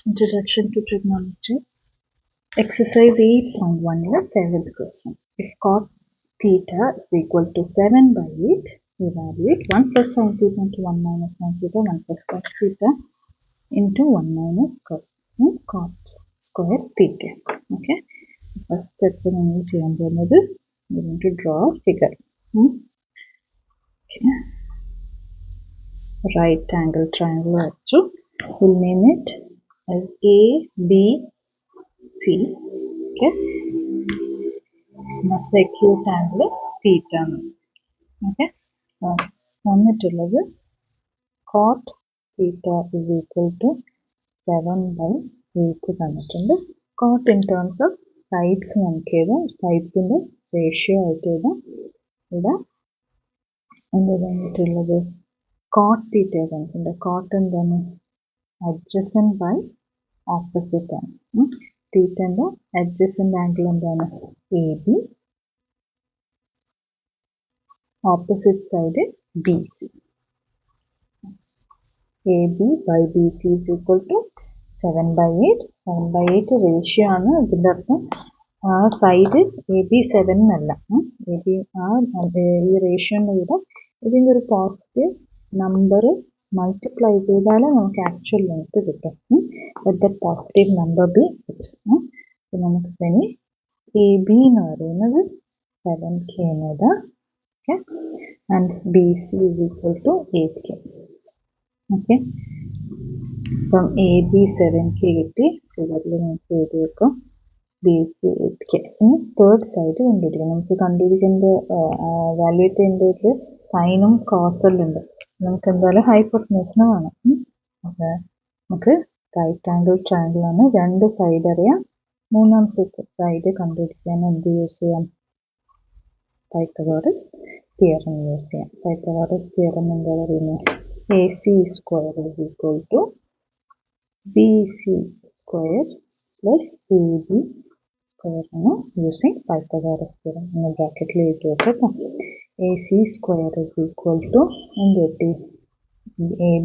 Introduction to Trigonometry. Exercise 8.1 is 7th question. If cot theta is equal to 7 by 8, evaluate 1 plus sin theta into 1 minus sin theta, 1 plus cos theta into 1 minus cos square theta. Okay. First step we are going to draw a figure. Okay. Right angle triangle. We'll name it as A, B, C. Okay. That's the acute angle theta. Okay. വന്നിട്ടുള്ളത് cot theta is equal to 7 by 8 തന്നിട്ടുണ്ട്. Cot in terms of sides നമുക്ക് എഴുതാം. സൈഡ്സിന്റെ ratio ആയിട്ട് എഴുതാം. ഇവിടെ എന്താ തന്നിട്ടുള്ളത് cot theta തന്നിട്ടുണ്ട്. cot എന്താണ് adjacent by opposite ആണ്. തീറ്റന്റെ adjacent angle എന്താണ് AB, opposite side BC. AB by BC is equal to 7 by 8. 7 by 8 ratio ആണ്. ഇതിൻ്റെ അർത്ഥം ആ സൈഡ് AB 7 എന്നല്ല. AB ഈ റേഷ്യോൻ്റെ കൂടെ ഇതിൻ്റെ ഒരു പോസിറ്റീവ് നമ്പർ മൾട്ടിപ്ലൈ ചെയ്താലേ നമുക്ക് ആക്ച്വൽ ലെങ്ത് കിട്ടും. Let that positive number be x. അപ്പോൾ നമുക്ക് ഇനി AB എന്ന് പറയുന്നത് 7K എന്നത്. Okay. And BC is equal to 8K. Okay. From AB 7K കിട്ടി. ഫിഗറിൽ നമുക്ക് എഴുതി വെക്കാം. BC 8K. ഇനി തേർഡ് സൈഡ് കണ്ടുപിടിക്കാം. നമുക്ക് കണ്ടുപിടിക്കേണ്ട വാല്യൂറ്റ് ചെയ്യേണ്ടത് സൈനും കോസലും ഉണ്ട്. നമുക്ക് എന്തായാലും ഹൈപ്പോട്ടനസിന് വേണം. അപ്പോൾ നമുക്ക് റൈറ്റ് ആംഗിൾ ട്രയാങ്കിൾ ആണ്. രണ്ട് സൈഡ് അറിയാം. മൂന്നാമത്തെ സൈഡ് കണ്ടുപിടിക്കാൻ എന്ത് യൂസ് ചെയ്യാം? പൈത്തഗോറസ് തിയറം യൂസ് ചെയ്യാം. പൈത്തഗോറസ് തിയറം എന്താ പറയുന്നത്? AC square is equal to BC square plus AB square ആണ് using Pythagoras theorem. ഇന്ന് ബ്രാക്കറ്റിൽ എഴുതി വെക്കാം. AC square is equal to എന്ത് കിട്ടി?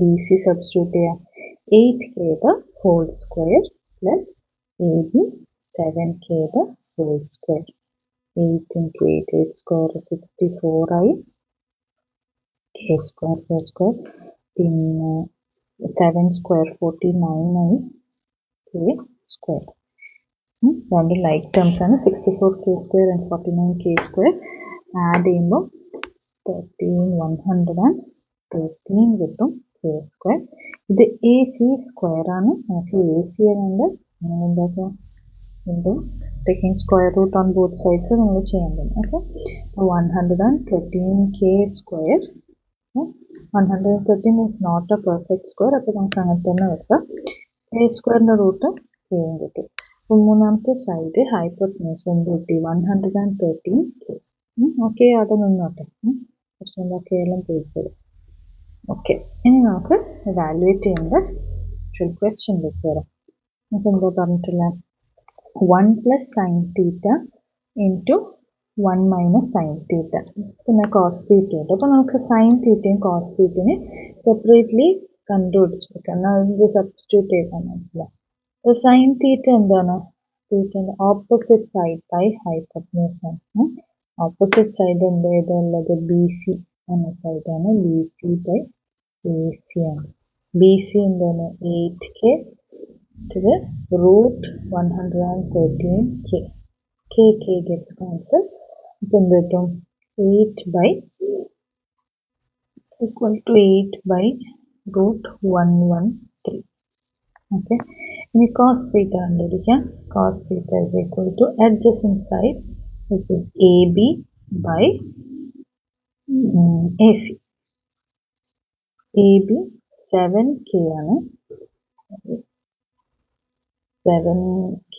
BC സബ്സ്റ്റിറ്റ്യൂട്ട് ചെയ്യാം. 8K the whole square plus AB 7K the whole square. 8 into 8, 8 square 64 ആയി. K square പിന്നെ 7 square 49 ആയി. K square. രണ്ട് ലൈക്ക് ടേംസ് ആണ്. 64K square and 49K square add ചെയ്യുമ്പോൾ 113 കിട്ടും. K square. ഇത് AC സ്ക്വയർ ആണ്. നമുക്ക് AC ആയതുകൊണ്ട് നമ്മൾ എന്താക്കാം? Taking square root on both sides നമ്മൾ ചെയ്യേണ്ടത്. Okay. 113K square. 113 is not a perfect square. അപ്പോൾ നമുക്ക് അങ്ങനെ തന്നെ വെക്കാം. K സ്ക്വയറിൻ്റെ റൂട്ട് K കിട്ടും. അപ്പോൾ മൂന്നാമത്തെ സൈഡ് ഹൈപ്പോട്ടനസ് എന്ത് കിട്ടി? 113K. ഓക്കെ, അത് നിന്നോട്ടെ. പക്ഷെ എന്താ കേരളം ചോദിച്ചത്. ഓക്കെ, ഇനി നമുക്ക് വാല്യുവേറ്റ് ചെയ്യേണ്ട ക്വസ്റ്റ്യനിലേക്ക് വരാം. നമുക്ക് എന്താ പറഞ്ഞിട്ടുള്ള 1 plus sin theta into 1 minus sin theta പിന്നെ cos theta ഉണ്ട്. അപ്പോൾ നമുക്ക് sin theta cos theta separately കണ്ടുപിടിച്ചെടുക്കാം. എന്നാൽ ഇത് സബ്സ്റ്റിറ്റ്യൂട്ട് ചെയ്താൽ മനസ്സിലാവും. അപ്പോൾ sin theta എന്താണ്? തീറ്റൻ്റെ ഓപ്പോസിറ്റ് സൈഡ് ബൈ ഹൈപ്പോട്ടനസ് ആണ്. ഓപ്പോസിറ്റ് സൈഡ് ഏതുള്ളത്? BC എന്ന സൈഡാണ്. BC ബൈ AC ആണ്. BC എന്താണ്? 8K to the root 113K. K gets cancelled. Then become 8 by equal to 8 by root 113. Okay. In cos theta kandupidikam. Cos theta is equal to adjacent side, which is AB by AC. AB 7K ആണ്. 7K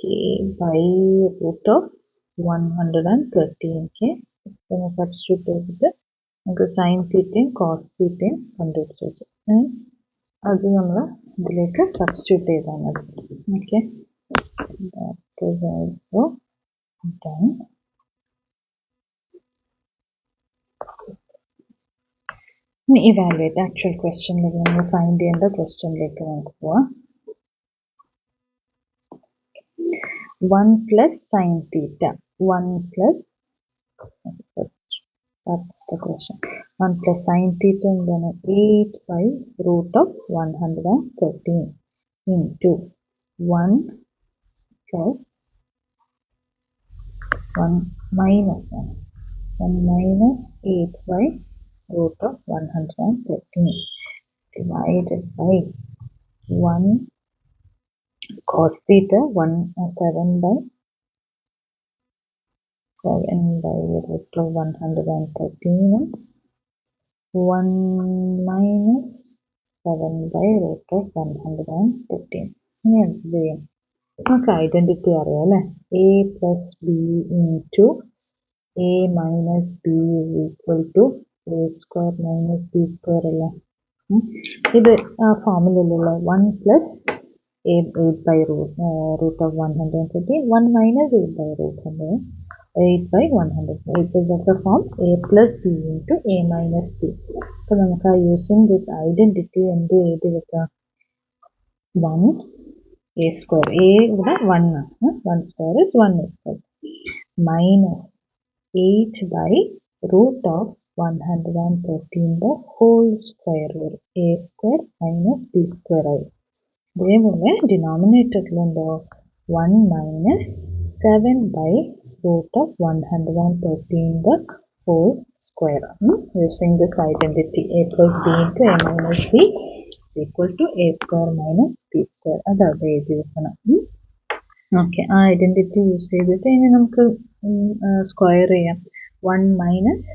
by root of 113K. പിന്നെ substitute ചെയ്തിട്ട് നമുക്ക് sign തീറ്റയും cos തീറ്റയും കണ്ടുപിടിച്ച് വെച്ചു. അത് നമ്മൾ ഇതിലേക്ക് സബ്സ്റ്റിറ്റ്യൂട്ട് ചെയ്താൽ മതി. ഓക്കെ, ഇനി ഇവാലുവേറ്റ് ആക്ച്വൽ ക്വസ്റ്റ്യനിലേക്ക് നമ്മൾ ഫൈൻഡ് ചെയ്യേണ്ട ക്വസ്റ്റ്യനിലേക്ക് നമുക്ക് പോവാം. 1 plus sin theta. 1 plus, that's the question. 1 plus sin theta എന്താണ് 8 by root of 113 into 1 plus 1 minus 1 minus 8 by root of 113 divided by 1 cos theta 7 by root of 113 1 minus 7 by root of 113. ഇനിയാണ് ഇത് ചെയ്യാം. നമുക്ക് identity അറിയാം അല്ലേ. A plus B into A minus B is equal to A square minus B square അല്ലേ. ഇത് ആ ഫോമിലുള്ള 1 plus 8 by root of 113, 1 minus 8 by root of 8 by 100. It is of the form a plus b into a minus b. So, we are using this identity and do 1 a square. A is 1. 1 square is 1 square. Minus 8 by root of 113 the whole square. A square minus b square. അതേപോലെ ഡിനോമിനേറ്ററിലുണ്ടോ 1 minus 7 by root of 113 the whole square. Using this identity a plus b into a minus b is equal to a square minus b square. അതാണ് എഴുതി വെക്കണം. Okay, ആ identity use ചെയ്തിട്ട് ഇനി നമുക്ക് square ചെയ്യാം. 1 minus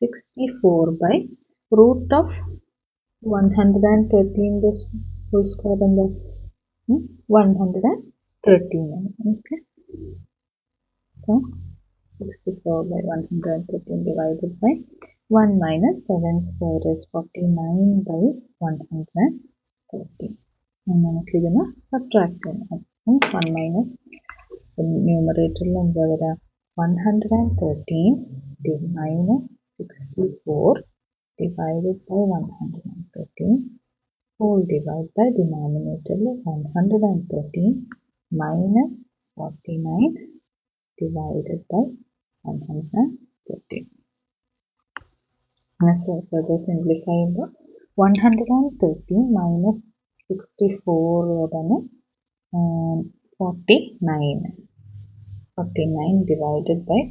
64 by root of 113 the whole square എന്താ 113. Okay, so 64 by 113 divided by 1 minus 7 square is 49 by 113. And നമുക്ക് ഇതിനെ സബ്ട്രാക്ട് ചെയ്യണം. 1 minus ന്യൂമറേറ്ററിൽ എന്താ വരിക 113 minus 64 divided by 113 whole divided by denominator 113 minus 49 divided by 113. So further simplify 113 minus 64 49 divided by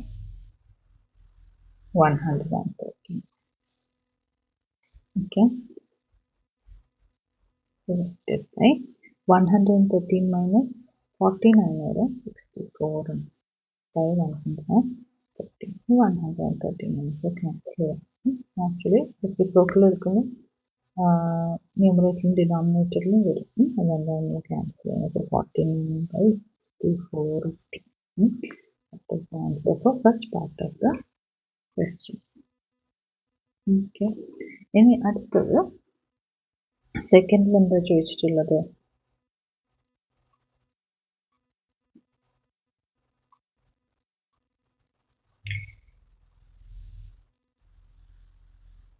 113. Okay, divided by 113 minus 49 or 64 by 113. 113 നമുക്ക് clear. Actually reciprocal എടുക്കുമ്പോൾ ന്യൂമറേറ്ററിലും ഡിനോമിനേറ്ററിലും വരും. അതുകൊണ്ട് നമ്മൾ ക്യാൻസൽ ചെയ്യുന്നത് 49 by 64. That is the answer for first part of the question. Okay, ഇനി അടുത്തത് സെക്കൻഡിൽ എന്താ ചോദിച്ചിട്ടുള്ളത്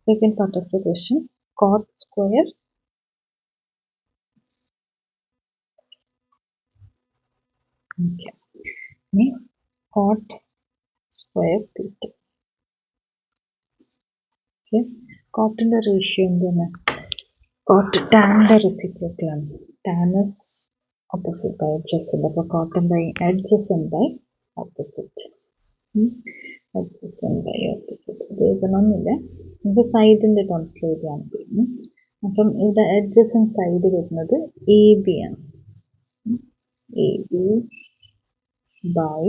second part of the question, cot square cot square theta. Okay, cot in the ratio എന്താണ് cot tan the reciprocal ആണ്. Tan is opposite by adjacent. അപ്പോൾ cot by adjacent by opposite. Adjacent by opposite. ഇത് എഴുതണമെന്നില്ല, നമുക്ക് സൈഡിൻ്റെ ടേംസിൽ എഴുതിയാണ്. അപ്പം ഇവിടെ adjacent side വരുന്നത് A B ആണ്. A B by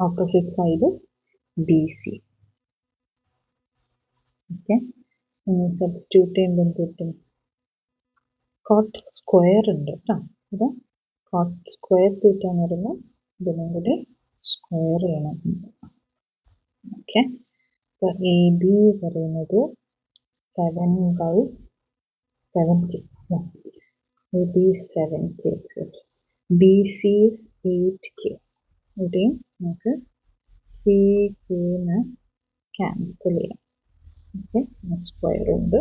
opposite side BC. Okay, substitute ചെയ്യുമ്പോൾ കിട്ടും cot square ഉണ്ട് കേട്ടോ. ഇത് cot square theta എന്ന് പറയുമ്പോൾ ഇതിനും കൂടി സ്ക്വയർ ചെയ്യണം. ഓക്കെ, അപ്പോൾ എ ബി പറയുന്നത് 7 by 7k. A B 7k, B C 8k. ഇവിടെയും നമുക്ക് കെന്ന് ക്യാൻസൽ ചെയ്യാം. Okay, square ഉണ്ട്.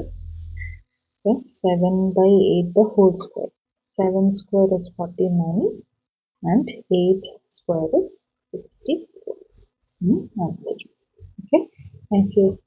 So 7 by 8 the whole square. 7 square is 49 and 8 square is 64. Answer. Okay, thank you.